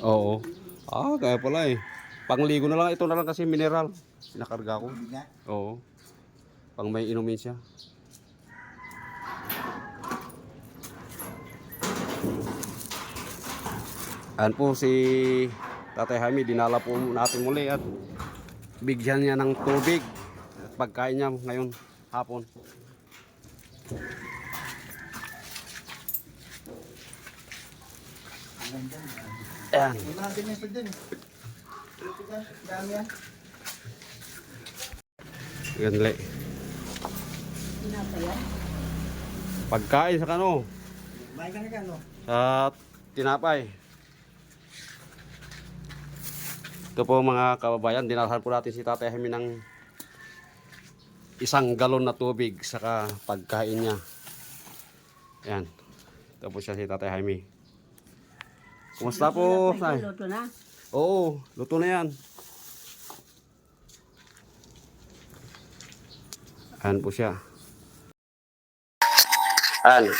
Oo. Ah, kaya pala eh. Pangligo na lang. Ito na lang kasi mineral. Pinakarga ko. Oo. Pang may inumin siya. Ayan po si Tatay Jaime. Dinala po natin muli at bigyan niya ng tubig at pagkain niya ngayon hapon. Ayan. Ganli. Pagkain sa kano? Sa tinapay. Ito po mga kababayan, dinalhan po natin si Tatay Jaime ng 1 galon na tubig saka pagkain niya. Ayan. Ito po siya si Tatay Jaime. Kumusta po? Luto na? Oo, luto na yan. Ayan po siya. Ayan.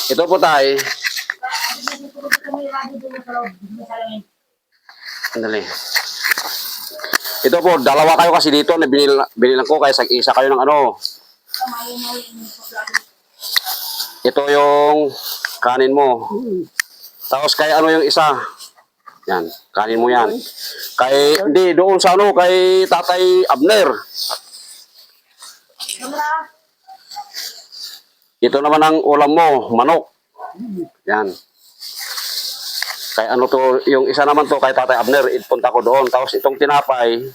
Ito po tayo. Andali. Ito po, dalawa kayo kasi dito na binilang ko kaya isa kayo ng ano. Ito yung kanin mo. Tapos kay ano yung isa. Yan, kanin mo yan. Kay, hindi, doon sa ano, kay Tatay Abner. Ito naman ang ulam mo, manok. Yan. Kay ano to, yung isa naman to kay Tatay Abner, ipunta ko doon. Tapos itong tinapay.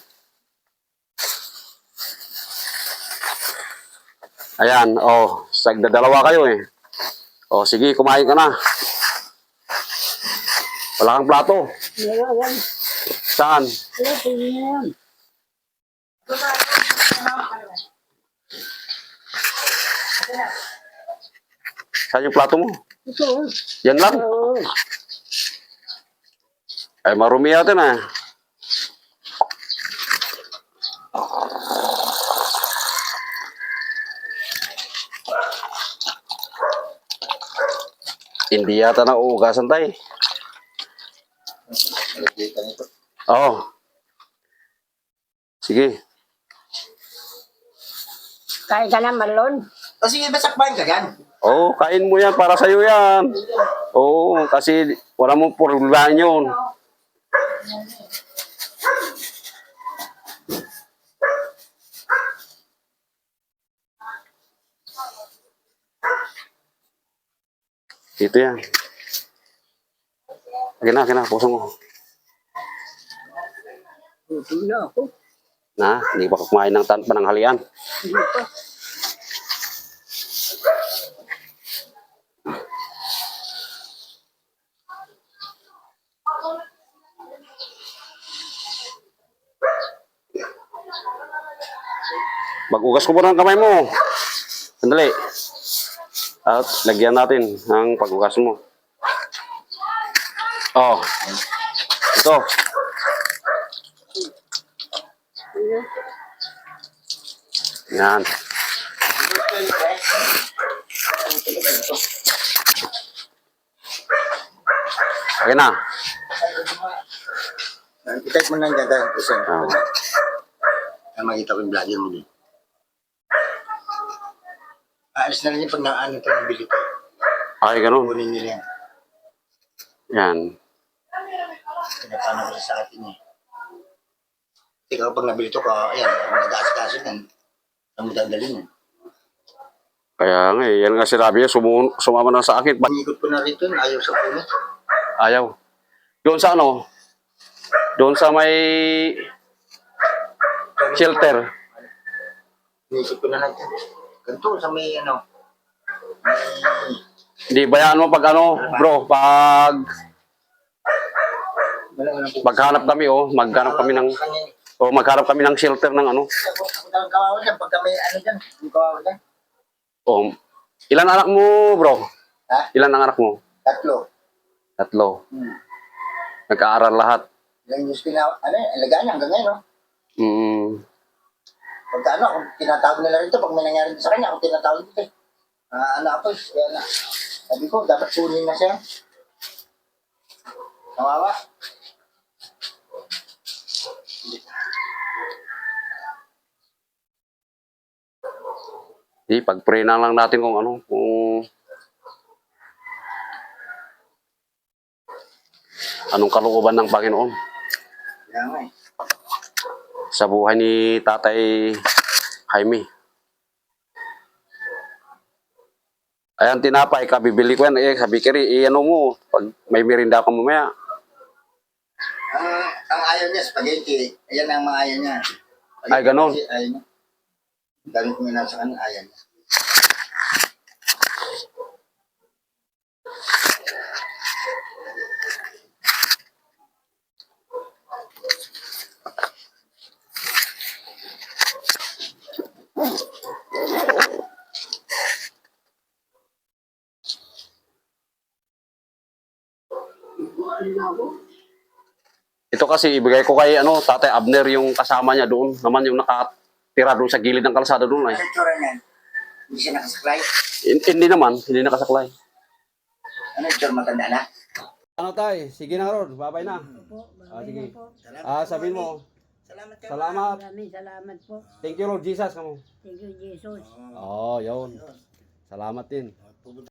Ayan, oh, sagdadalawa kayo eh. Oh, sige, kumain ka na. Wala kang plato. Saan? Saan yung plato mo? Yan lang. Ay, marumi yata na. Hindi yata na uugasan tayo. Oo. Sige. Kain ka na, Marlon. O sige, basakbahin ka yan. Oo, kain mo yan. Para sa'yo yan. Oo, kasi wala mong problema yun. Ito yan. Akin na, puso mo. Luto na ako. Na, hindi pa kumain ng pananghalian. Hindi pa. Mag-ugas ko muna ng kamay mo. Sandali. At lagyan natin ng pag-ugas mo. Oh. Ito. Yan. Okay na. Type mo lang dyan tayo. Oh. Makita ko yung vlogger mo din. Aalis na rin yung pag naano ito, nabili ko. Okay, ganun. Kunin nila yan. Yan. Pinapano ko sa atin eh. Ikaw pag nabili ito ka, ayan, kung nag-aas-kaso yan, ang madadalhin yan. Kaya nga eh, yan nga sinabi niya, sumama na sa akin. Inikot ko na rin ito, ayaw sa puno. Ayaw. Doon sa ano? Doon sa may shelter. Inikot ko na lang ito. Ganito, sa may ano, Hindi, bayaan mo pag ano, bro, pag maghanap kami maghanap kami ng maghanap kami ng shelter ng ano. Ako lang kawawa dyan, pagka may ano dyan, yung kawawa dyan. Oh, ilan anak mo, bro? Ha? Ilan ang anak mo? 3. 3. Nag-aaral lahat. Yung news ano, alagaan hanggang ngayon, no? Pagka ano, ako tinatawag nila rito, pag may nangyari sa kanya, ako tinatawag dito eh. Anak ko, kaya na. Sabi ko, dapat kunin na siya. Kawawa. Di, pag-pray na lang natin kung ano, kung anong kalooban ng Panginoon Kaya nga eh. sa buhay ni Tatay Jaime. Ayan, tinapay, kabibili ko yan. Sabi ko rin, ano mo, pag may merinda ka mamaya. Ang ayaw niya, spaghetti. Ayan ang mga ayaw niya. Ay, ganon. Kasi ayaw niya. Ang dami kong inasa kanya, ayaw niya. Ito kasi ibigay ko kay ano, Tatay Abner yung kasama niya doon. Naman yung nakatira doon sa gilid ng kalsada doon. Ano itsura niyan? Hindi siya nakasaklay? Hindi naman, hindi nakasaklay. Ano itsura, matanda na? Ano tay? Sige na Rod, babay na. Po, sige. Salamat. Sabihin mo, Salamat kayo. salamat. Maraming salamat po. Thank you Lord Jesus. Kamo. Thank you, Jesus. Oh, yun. Salamat din.